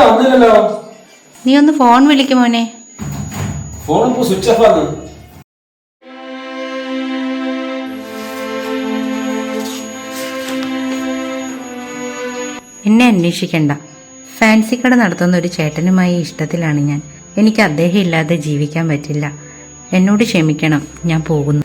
വന്നില്ലല്ലോ. നീ ഒന്ന് ഫോൺ വിളിക്കും മോനെ. ഫോൺ ഇപ്പോ സ്വിച്ച് ഓഫ് ആണ്. എന്നെ അന്വേഷിക്കണ്ട. ഫാൻസി കട നടത്തുന്ന ഒരു ചേട്ടനുമായി ഇഷ്ടത്തിലാണ് ഞാൻ. എനിക്ക് അദ്ദേഹം ഇല്ലാതെ ജീവിക്കാൻ പറ്റില്ല. എന്നോട് ക്ഷമിക്കണം, ഞാൻ പോകുന്നു.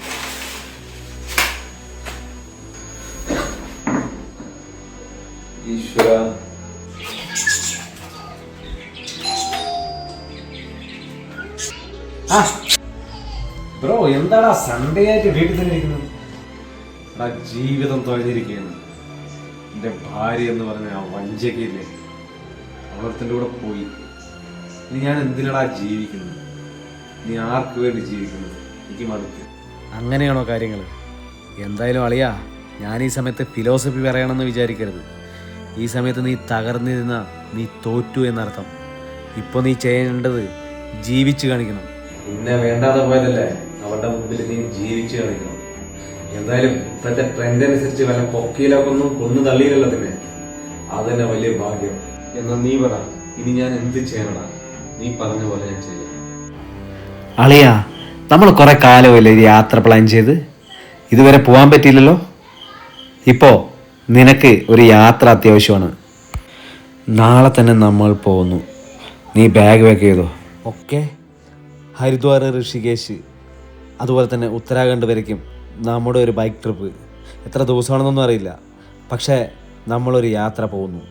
ബ്രോ, എന്താടാ സൺഡേ ആയിട്ട് വീട്ടിൽ തന്നെ ഇരിക്കുന്നത്? ജീവിതം തുഴഞ്ഞിരിക്കുകയാണ്. എൻ്റെ ഭാര്യ എന്ന് പറഞ്ഞ ആ വഞ്ചകയില്ലേ, അവളത്തിൻ്റെ കൂടെ പോയി. ഇനി ഞാൻ എന്തിനാടാ ജീവിക്കുന്നത്? നീ ആർക്ക് വേണ്ടി ജീവിക്കുന്നത്? എനിക്ക് മടുത്ത്. അങ്ങനെയാണോ കാര്യങ്ങൾ? എന്തായാലും അളിയാ, ഞാൻ ഈ സമയത്ത് ഫിലോസഫി പറയണമെന്ന് വിചാരിക്കരുത്. ഈ സമയത്ത് നീ തകർന്നിരുന്ന നീ തോറ്റു എന്നർത്ഥം. ഇപ്പോൾ നീ ചെയ്യേണ്ടത് ജീവിച്ചു കാണിക്കണം. പിന്നെ വേണ്ടാതെ പോയതല്ലേ, അവരുടെ മുമ്പിൽ നീ ജീവിച്ചു കാണിക്കണം. എന്തായാലും ഇപ്പോഴത്തെ ട്രെൻഡ് അനുസരിച്ച് വല്ല കൊക്കയിലൊക്കെ ഒന്നും കൊന്നു തള്ളിയില്ലല്ലോ തന്നെ. അതന്നെ വലിയ ഭാഗ്യം. എന്നാൽ നീ പറ, ഇനി ഞാൻ എന്ത് ചെയ്യണടാ? നീ പറഞ്ഞ പോലെ ഞാൻ ചെയ്യാം. അളിയാ, നമ്മൾ കുറെ കാലമല്ലേ ഒരു യാത്ര പ്ലാൻ ചെയ്ത്, ഇതുവരെ പോകാൻ പറ്റിയില്ലല്ലോ. ഇപ്പോൾ നിനക്ക് ഒരു യാത്ര അത്യാവശ്യമാണ്. നാളെ തന്നെ നമ്മൾ പോകുന്നു. നീ ബാഗ് പാക്ക് ചെയ്തോ. ഓക്കെ. ഹരിദ്വാർ, ഋഷികേശ്, അതുപോലെ തന്നെ ഉത്തരാഖണ്ഡ് വരയ്ക്കും നമ്മുടെ ഒരു ബൈക്ക് ട്രിപ്പ്. എത്ര ദിവസമാണെന്നൊന്നും അറിയില്ല, പക്ഷേ നമ്മളൊരു യാത്ര പോകുന്നു.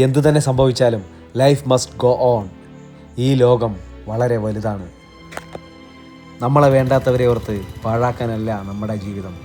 എന്തു തന്നെ സംഭവിച്ചാലും ലൈഫ് മസ്റ്റ് ഗോ ഓൺ. ഈ ലോകം വളരെ വലുതാണ്. നമ്മളെ വേണ്ടാത്തവരെ ഓർത്ത് പാഴാക്കാനല്ല നമ്മുടെ ജീവിതം.